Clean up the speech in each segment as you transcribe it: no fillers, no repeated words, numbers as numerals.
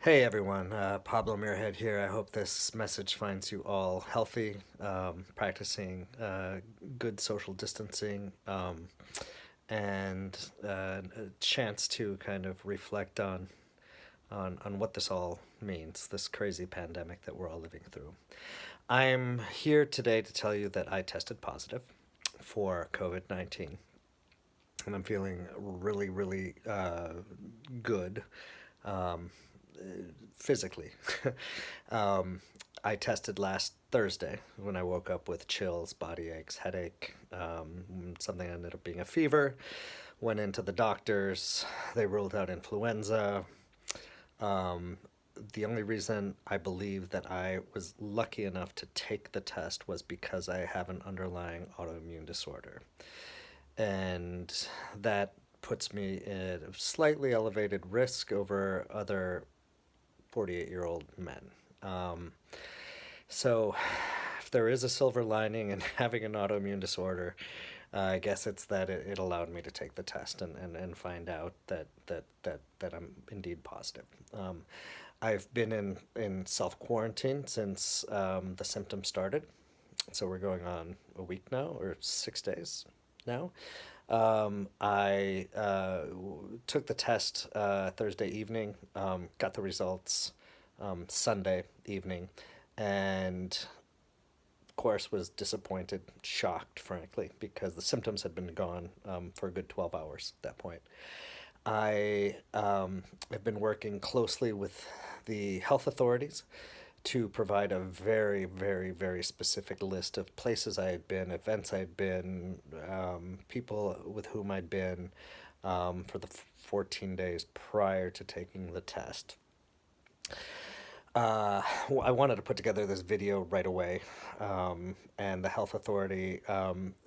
Hey everyone, Pablo Muirhead here. I hope this message finds you all healthy, practicing good social distancing, and a chance to kind of reflect on what this all means, this crazy pandemic that we're all living through. I'm here today to tell you that I tested positive for COVID-19, and I'm feeling really, really good um, physically. um, I tested last Thursday when I woke up with chills, body aches, headache. Something ended up being a fever. Went into the doctors. They ruled out influenza. Um, the only reason I believe that I was lucky enough to take the test was because I have an underlying autoimmune disorder. And that puts me at a slightly elevated risk over other 48-year-old men. Um, so, if there is a silver lining in having an autoimmune disorder, I guess it's that it allowed me to take the test and find out that I'm indeed positive. I've been in self quarantine since the symptoms started. So we're going on a week now, or 6 days now. I took the test Thursday evening, got the results Sunday evening, and of course was disappointed, shocked, frankly, because the symptoms had been gone for a good 12 hours at that point. I have been working closely with the health authorities to provide a very, very, very specific list of places I had been, events I had been, people with whom I'd been for the 14 days prior to taking the test. I wanted to put together this video right away, and the health authority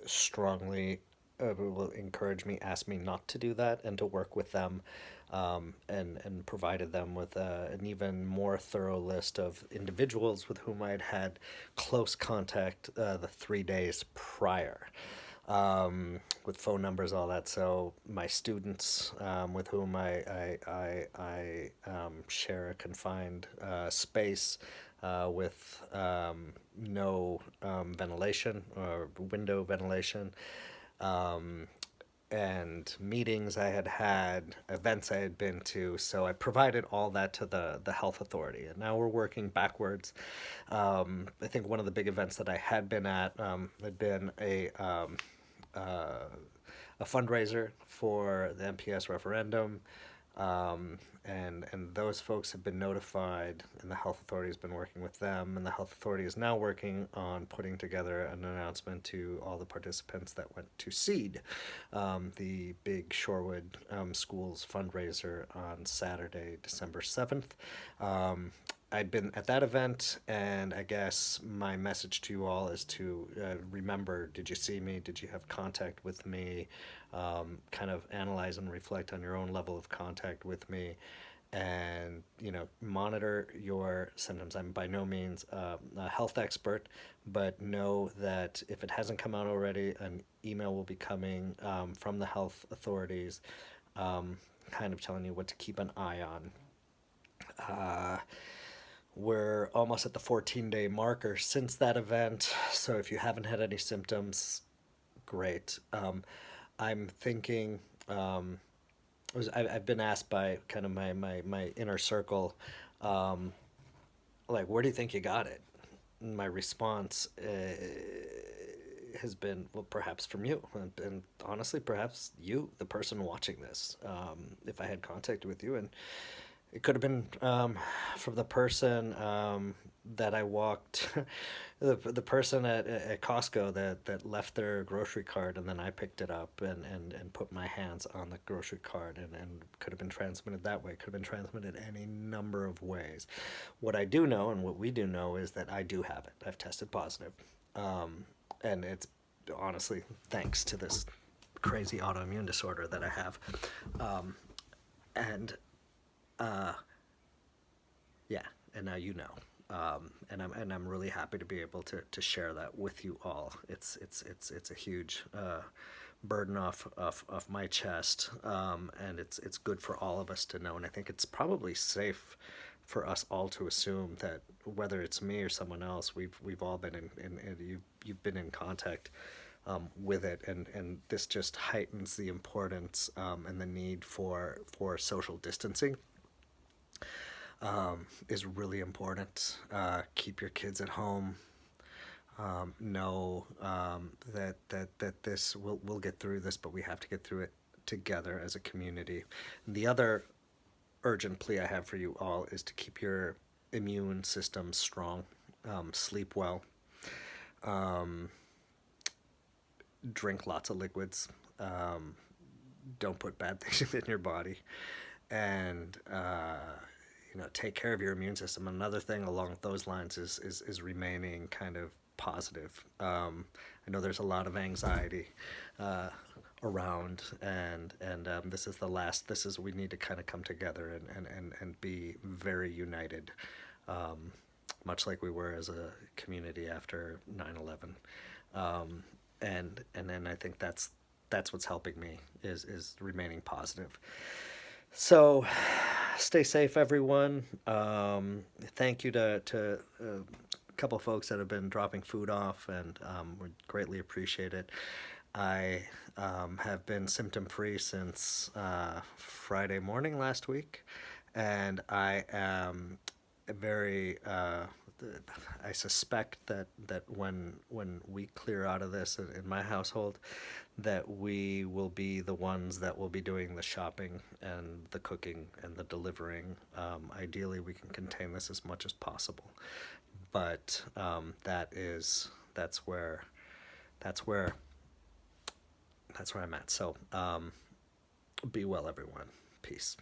strongly will encourage me, ask me not to do that, and to work with them, and provided them with an even more thorough list of individuals with whom I had had close contact the 3 days prior, with phone numbers, all that. So my students, with whom I share a confined space with no ventilation or window ventilation. Um, and meetings I had had, events I had been to. So I provided all that to the health authority. And now we're working backwards. I think one of the big events that I had been at had been uh, a fundraiser for the MPS referendum. And those folks have been notified, and the health authority has been working with them, and the health authority is now working on putting together an announcement to all the participants that went to SEED, the big Shorewood schools fundraiser on Saturday, December 7th. I'd been at that event, and I guess my message to you all is to remember, did you see me? Did you have contact with me? Kind of analyze and reflect on your own level of contact with me, and monitor your symptoms. I'm by no means a health expert, but know that if it hasn't come out already, an email will be coming from the health authorities, kind of telling you what to keep an eye on. Uh, we're almost at the 14-day marker since that event, so if you haven't had any symptoms, great. I'm thinking, I've been asked by kind of my inner circle, um, like, where do you think you got it? And my response has been, well, perhaps from you. And honestly, perhaps you, the person watching this, if I had contact with you. And it could have been from the person that I walked, the person at Costco that left their grocery cart, and then I picked it up and put my hands on the grocery cart, and could have been transmitted that way. Could have been transmitted any number of ways. What I do know, and what we do know, is that I do have it. I've tested positive. And it's honestly thanks to this crazy autoimmune disorder that I have. And uh, yeah, and now you know. And I'm really happy to be able to share that with you all. It's a huge burden off my chest, and it's good for all of us to know. And I think it's probably safe for us all to assume that whether it's me or someone else, we've all been you've been in contact with it, and this just heightens the importance and the need for social distancing is really important. Keep your kids at home. Know that this we'll get through this, but we have to get through it together as a community. And the other urgent plea I have for you all is to keep your immune system strong, sleep well, drink lots of liquids, don't put bad things in your body, and take care of your immune system. Another thing along those lines is remaining kind of positive. I know there's a lot of anxiety around, and this is the last. This is we need to kind of come together and be very united, much like we were as a community after 9/11. And then I think that's what's helping me is remaining positive. So, stay safe, everyone. Thank you to a couple folks that have been dropping food off, and we greatly appreciate it. I have been symptom-free since Friday morning last week, and I am very. I suspect that when we clear out of this in my household, that we will be the ones that will be doing the shopping and the cooking and the delivering. Ideally, we can contain this as much as possible, but that's where I'm at. So be well, everyone. Peace.